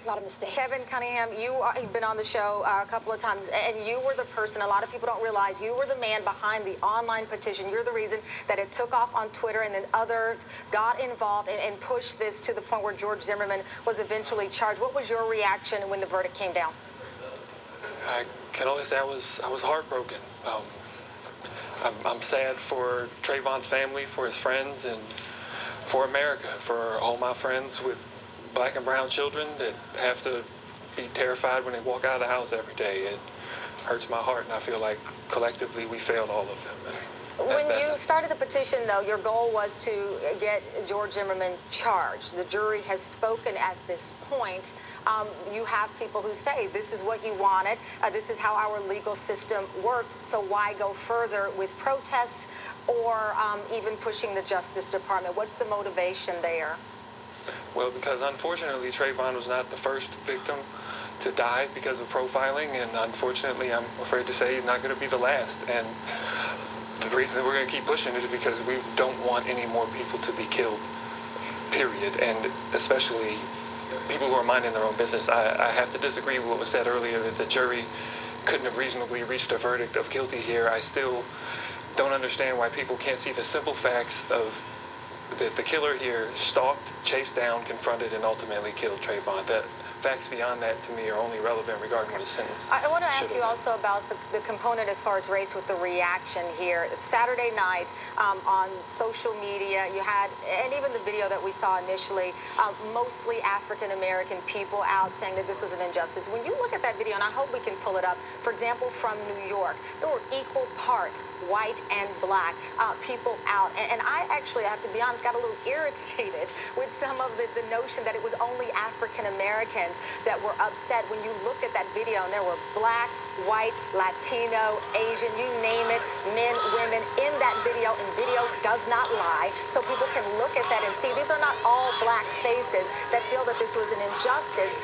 lot of mistakes. Kevin Cunningham, you've been on the show a couple of times, and you were the person, a lot of people don't realize, you were the man behind the online petition. You're the reason that it took off on Twitter, and then others got involved and pushed this to the point where George Zimmerman was eventually charged. What was your reaction when the verdict came down? I can only say I was heartbroken. I'm sad for Trayvon's family, for his friends, and for America, for all my friends with black and brown children that have to be terrified when they walk out of the house every day. It hurts my heart, and I feel like collectively we failed all of them. When you started the petition, though, your goal was to get George Zimmerman charged. The jury has spoken at this point. You have people who say this is what you wanted, this is how our legal system works, so why go further with protests or even pushing the Justice Department? What's the motivation there? Well, because unfortunately Trayvon was not the first victim to die because of profiling, and unfortunately I'm afraid to say he's not going to be the last. And the reason that we're going to keep pushing is because we don't want any more people to be killed, period, and especially people who are minding their own business. I have to disagree with what was said earlier, that the jury couldn't have reasonably reached a verdict of guilty here. I still don't understand why people can't see the simple facts of that the killer here stalked, chased down, confronted, and ultimately killed Trayvon. That facts beyond that, to me, are only relevant regarding the sentence. I want to ask you also about the component as far as race with the reaction here. Saturday night on social media, you had, and even the video that we saw initially, mostly African-American people out saying that this was an injustice. When you look at that video, and I hope we can pull it up, for example, from New York, there were equal parts white and black people out. And I actually, I have to be honest, got a little irritated with some of the notion that it was only African-Americans that were upset. When you looked at that video, and there were black, white, Latino, Asian, you name it, men, women in that video, and video does not lie, so people can look at that and see these are not all black faces that feel that this was an injustice.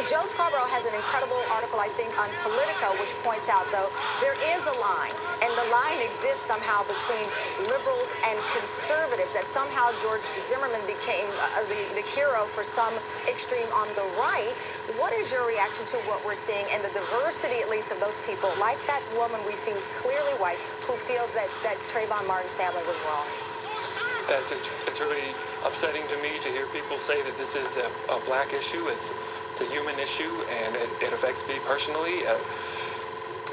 Joe Scarborough has an incredible article, I think, on Politico, which points out, though, there is a line, and the line exists somehow between liberals and conservatives, that somehow George Zimmerman became the hero for some extreme on the right. What is your reaction to what we're seeing and the diversity, at least, of those people, like that woman we see who's clearly white, who feels that Trayvon Martin's family was wrong? It's really upsetting to me to hear people say that this is a black issue. It's a human issue, and it affects me personally.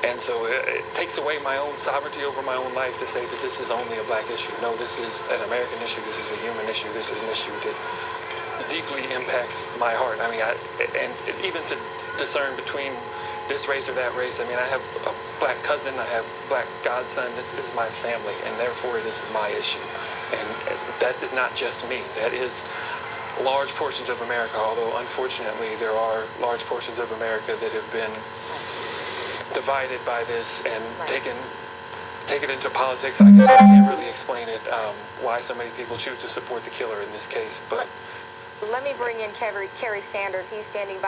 And so it takes away my own sovereignty over my own life to say that this is only a black issue. No, this is an American issue. This is a human issue. This is an issue that deeply impacts my heart. I mean, and even to discern between this race or that race. I mean, I have a black cousin, I have a black godson. This is my family, and therefore it is my issue. And that is not just me. That is large portions of America, although unfortunately there are large portions of America that have been divided by this and take it into politics. I guess I can't really explain it, why so many people choose to support the killer in this case. But let me bring in Kerry Sanders. He's standing by.